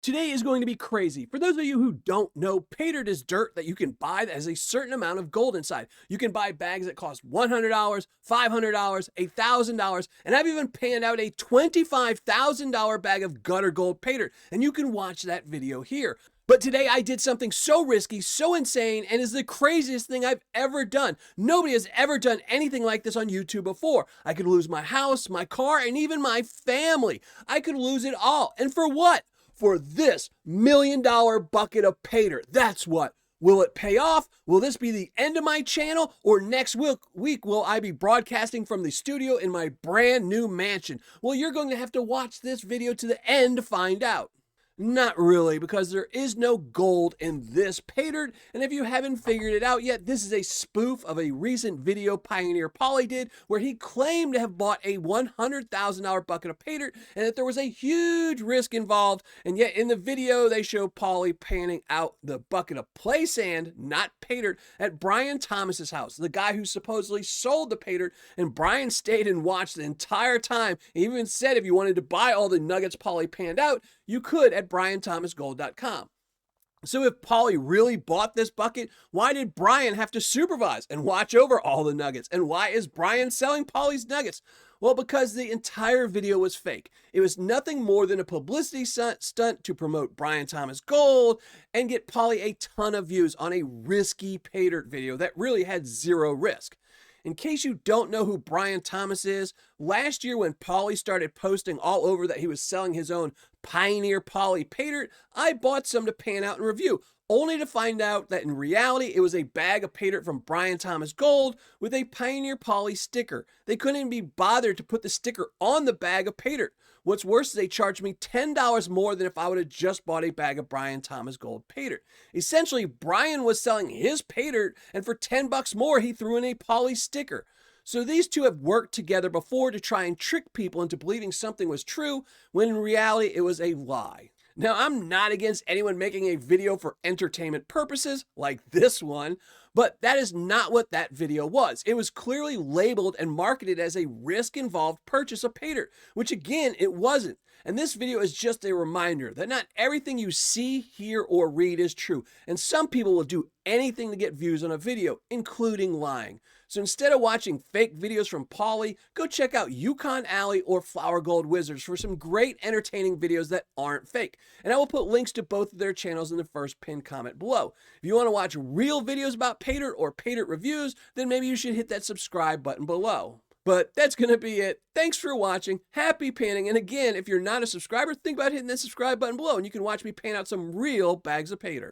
Today is going to be crazy. For those of you who don't know, Paydirt is dirt that you can buy that has a certain amount of gold inside. You can buy bags that cost $100, $500, $1,000, and I've even panned out a $25,000 bag of gutter gold Paydirt, and you can watch that video here. But today I did something so risky, so insane, and is the craziest thing I've ever done. Nobody has ever done anything like this on YouTube before. I could lose my house, my car, and even my family. I could lose it all. And for what? For this $1 million bucket of Paydirt. That's what. Will it pay off? Will this be the end of my channel? Or next week will I be broadcasting from the studio in my brand new mansion? Well, you're going to have to watch this video to the end to find out. Not really, because there is no gold in this Paydirt, and if you haven't figured it out yet, this is a spoof of a recent video pioneer Pauly did where he claimed to have bought a $100,000 bucket of Paydirt and that there was a huge risk involved, and yet in the video they show Pauly panning out the bucket of play sand, not Paydirt, at Brian Thomas's house, the guy who supposedly sold the Paydirt, and Brian stayed and watched the entire time. He even said if you wanted to buy all the nuggets Pauly panned out, you could at BrianThomasGold.com. So if Pauly really bought this bucket, why did Brian have to supervise and watch over all the nuggets? And why is Brian selling Pauly's nuggets? Well, because the entire video was fake. It was nothing more than a publicity stunt to promote Brian Thomas Gold and get Pauly a ton of views on a risky Paydirt video that really had zero risk. In case you don't know who Brian Thomas is, last year when Pauly started posting all over that he was selling his own Pioneer Pauly Paydirt, I bought some to pan out and review, only to find out that in reality it was a bag of Paydirt from Brian Thomas Gold with a Pioneer Pauly sticker. They couldn't even be bothered to put the sticker on the bag of Paydirt. What's worse is they charged me $10 more than if I would have just bought a bag of Brian Thomas Gold Paydirt. Essentially, Brian was selling his Paydirt, and for $10 more, he threw in a Pauly sticker. So these two have worked together before to try and trick people into believing something was true, when in reality it was a lie. Now, I'm not against anyone making a video for entertainment purposes, like this one, but that is not what that video was. It was clearly labeled and marketed as a risk-involved purchase of Paydirt, which again, it wasn't. And this video is just a reminder that not everything you see, hear, or read is true, and some people will do anything to get views on a video, including lying. So instead of watching fake videos from Pauly, go check out Yukon Alley or Flower Gold Wizards for some great entertaining videos that aren't fake. And I will put links to both of their channels in the first pinned comment below. If you want to watch real videos about Paydirt or Paydirt reviews, then maybe you should hit that subscribe button below. But that's going to be it. Thanks for watching. Happy panning. And again, if you're not a subscriber, think about hitting that subscribe button below and you can watch me pan out some real bags of Paydirt.